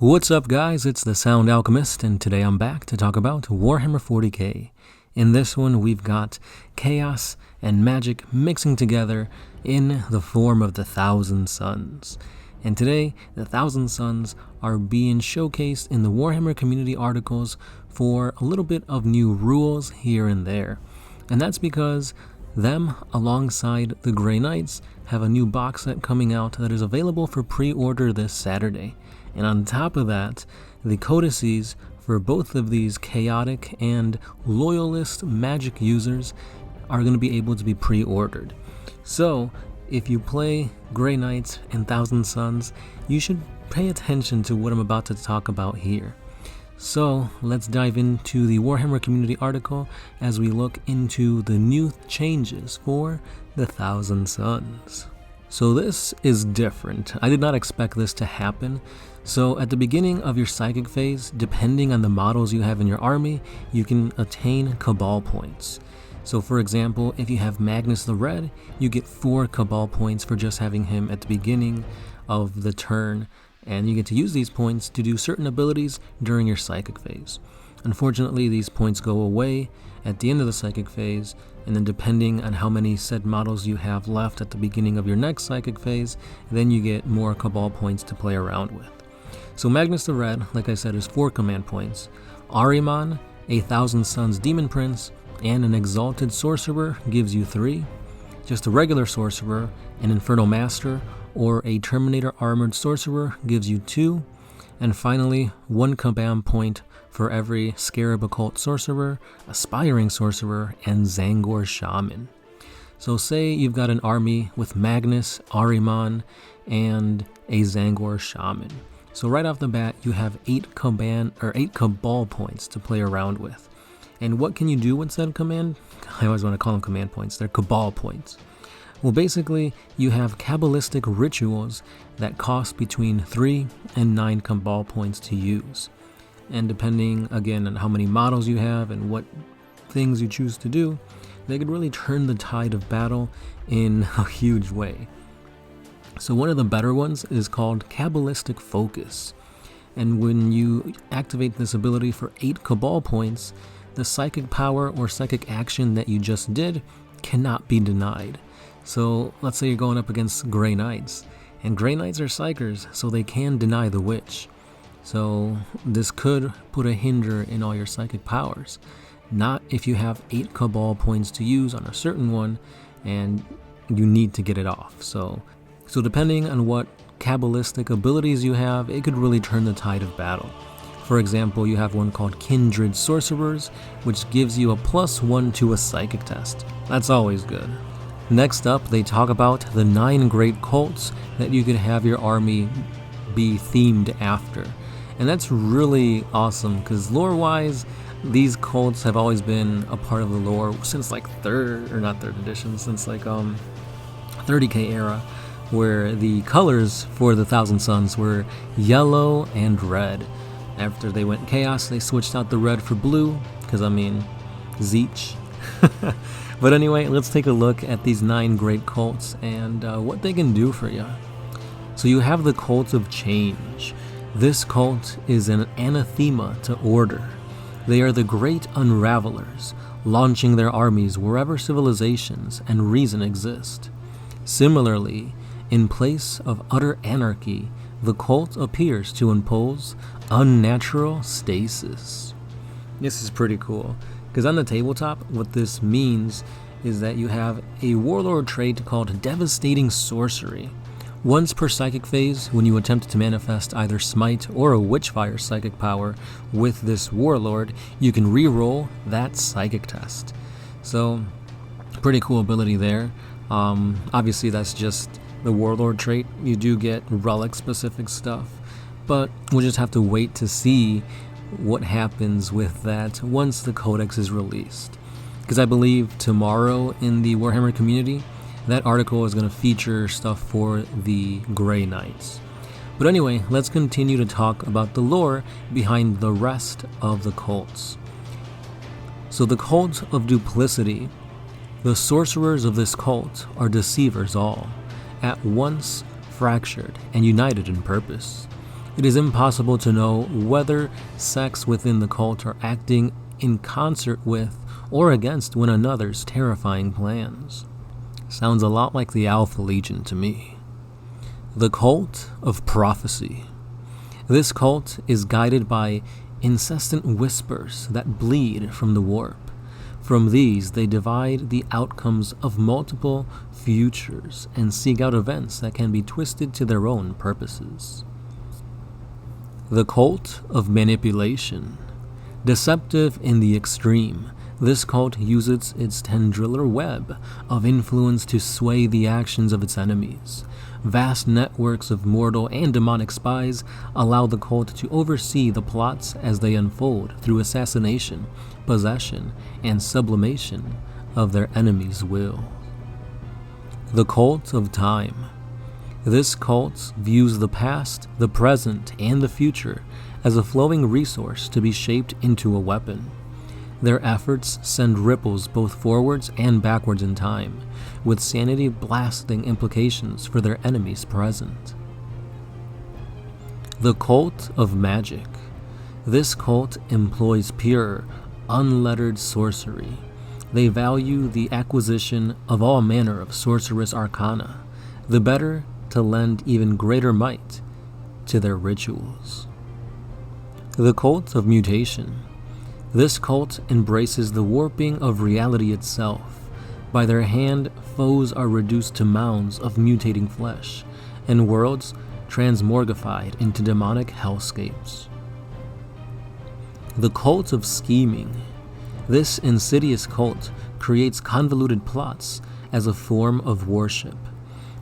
What's up guys, it's the Sound Alchemist, and today I'm back to talk about Warhammer 40K. In this one we've got chaos and magic mixing together in the form of the Thousand Suns. And today, the Thousand Suns are being showcased in the Warhammer community articles for a little bit of new rules here and there. And that's because them, alongside the Grey Knights, have a new box set coming out that is available for pre-order this Saturday. And on top of that, the codices for both of these chaotic and loyalist magic users are going to be able to be pre-ordered. So, if you play Grey Knights and Thousand Suns, you should pay attention to what I'm about to talk about here. So, let's dive into the Warhammer community article as we look into the new changes for the Thousand Suns. So this is different. I did not expect this to happen. So at the beginning of your psychic phase, depending on the models you have in your army, you can attain Cabal points. So for example, if you have Magnus the Red, you get 4 Cabal points for just having him at the beginning of the turn, and you get to use these points to do certain abilities during your psychic phase. Unfortunately, these points go away at the end of the psychic phase, and then depending on how many said models you have left at the beginning of your next psychic phase, then you get more Cabal points to play around with. So Magnus the Red, like I said, is 4 command points. Ahriman, a Thousand Suns Demon Prince, and an Exalted Sorcerer gives you 3. Just a regular Sorcerer, an Infernal Master, or a Terminator Armored Sorcerer gives you 2. And finally, 1 command point for every Scarab Occult Sorcerer, Aspiring Sorcerer, and Zangor Shaman. So say you've got an army with Magnus, Ahriman, and a Zangor Shaman. So right off the bat, you have 8 Cabal points to play around with. And what can you do with said command? I always want to call them command points. They're Cabal points. Well, basically, you have Cabbalistic rituals that cost between 3 and 9 Cabal points to use. And depending, again, on how many models you have and what things you choose to do, they could really turn the tide of battle in a huge way. So one of the better ones is called Cabbalistic Focus. And when you activate this ability for 8 Cabal points, the psychic power or psychic action that you just did cannot be denied. So let's say you're going up against Grey Knights, and Grey Knights are psychers, so they can deny the witch. So this could put a hinder in all your psychic powers. Not if you have 8 Cabal points to use on a certain one and you need to get it off. So depending on what Cabbalistic abilities you have, it could really turn the tide of battle. For example, you have one called Kindred Sorcerers, which gives you a +1 to a psychic test. That's always good. Next up, they talk about the 9 great cults that you could have your army be themed after. And that's really awesome, because lore-wise, these cults have always been a part of the lore since like 30K era, where the colors for the Thousand Suns were yellow and red. After they went chaos, they switched out the red for blue, because Zeech. But anyway, let's take a look at these 9 great cults and what they can do for you. So you have the Cult of Change. This cult is an anathema to order. They are the great unravelers, launching their armies wherever civilizations and reason exist. Similarly, in place of utter anarchy, the cult appears to impose unnatural stasis. This is pretty cool, because on the tabletop, what this means is that you have a warlord trait called Devastating Sorcery. Once per psychic phase, when you attempt to manifest either Smite or a Witchfire psychic power with this warlord, you can re-roll that psychic test. So, pretty cool ability there. Obviously that's just the warlord trait. You do get relic specific stuff, but we'll just have to wait to see what happens with that once the codex is released. Because I believe tomorrow in the Warhammer community, that article is going to feature stuff for the Grey Knights. But anyway, let's continue to talk about the lore behind the rest of the cults. So the Cult of Duplicity. The sorcerers of this cult are deceivers all, at once fractured and united in purpose. It is impossible to know whether sects within the cult are acting in concert with or against one another's terrifying plans. Sounds a lot like the Alpha Legion to me. The Cult of Prophecy. This cult is guided by incessant whispers that bleed from the warp. From these, they divide the outcomes of multiple futures and seek out events that can be twisted to their own purposes. The Cult of Manipulation. Deceptive in the extreme, this cult uses its tendriller web of influence to sway the actions of its enemies. Vast networks of mortal and demonic spies allow the cult to oversee the plots as they unfold through assassination, possession, and sublimation of their enemies' will. The Cult of Time. This cult views the past, the present, and the future as a flowing resource to be shaped into a weapon. Their efforts send ripples both forwards and backwards in time, with sanity-blasting implications for their enemies present. The Cult of Magic. This cult employs pure, unlettered sorcery. They value the acquisition of all manner of sorcerous arcana, the better to lend even greater might to their rituals. The Cult of Mutation. This cult embraces the warping of reality itself. By their hand, foes are reduced to mounds of mutating flesh, and worlds transmorgified into demonic hellscapes. The Cult of Scheming. This insidious cult creates convoluted plots as a form of worship.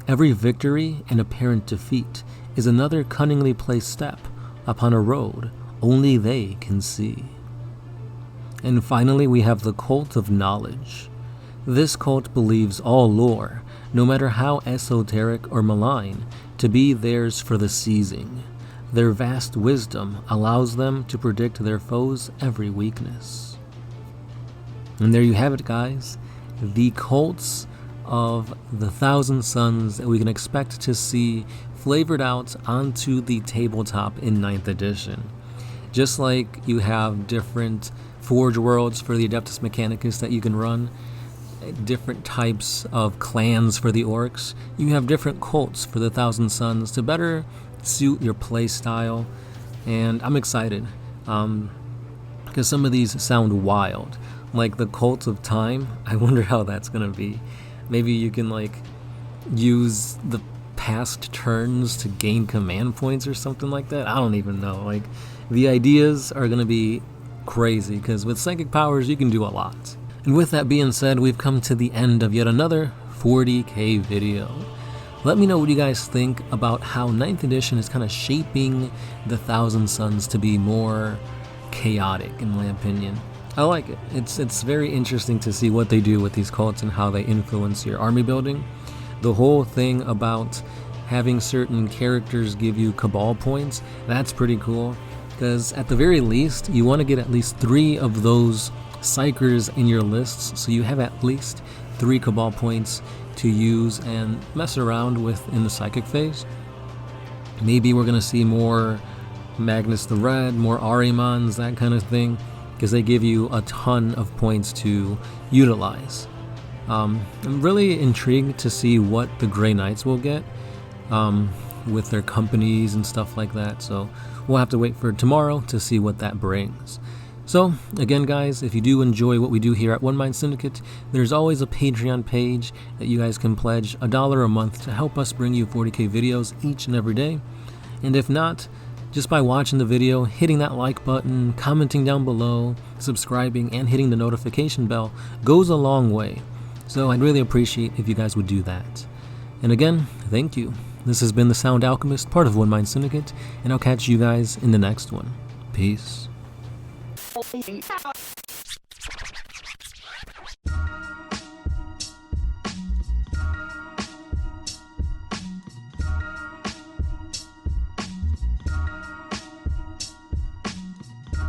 Every victory and apparent defeat is another cunningly placed step upon a road only they can see. And finally, we have the Cult of Knowledge. This cult believes all lore, no matter how esoteric or malign, to be theirs for the seizing. Their vast wisdom allows them to predict their foes' every weakness. And there you have it, guys. The cults of the Thousand Suns that we can expect to see flavored out onto the tabletop in 9th edition. Just like you have different Forge worlds for the Adeptus Mechanicus that you can run, different types of clans for the Orcs, you have different cults for the Thousand Suns to better suit your play style. And I'm excited because some of these sound wild, like the Cult of Time. I wonder how that's gonna be. Maybe you can like use the past turns to gain command points or something like that. I don't even know. Like, the ideas are gonna be crazy because with psychic powers you can do a lot. And with that being said, we've come to the end of yet another 40K video. Let me know what you guys think about how 9th edition is kind of shaping the Thousand Suns to be more chaotic, in my opinion. I like it. It's very interesting to see what they do with these cults and how they influence your army building. The whole thing about having certain characters give you Cabal points, that's pretty cool. Because at the very least, you want to get at least 3 of those Psychers in your lists, so you have at least 3 Cabal points to use and mess around with in the Psychic phase. Maybe we're going to see more Magnus the Red, more Arimans, that kind of thing, because they give you a ton of points to utilize. I'm really intrigued to see what the Grey Knights will get with their companies and stuff like that, so we'll have to wait for tomorrow to see what that brings. So, again guys, if you do enjoy what we do here at One Mind Syndicate, there's always a Patreon page that you guys can pledge $1 a month to help us bring you 40K videos each and every day. And if not, just by watching the video, hitting that like button, commenting down below, subscribing, and hitting the notification bell goes a long way. So I'd really appreciate if you guys would do that. And again, thank you. This has been the Sound Alchemist, part of One Mind Syndicate, and I'll catch you guys in the next one. Peace.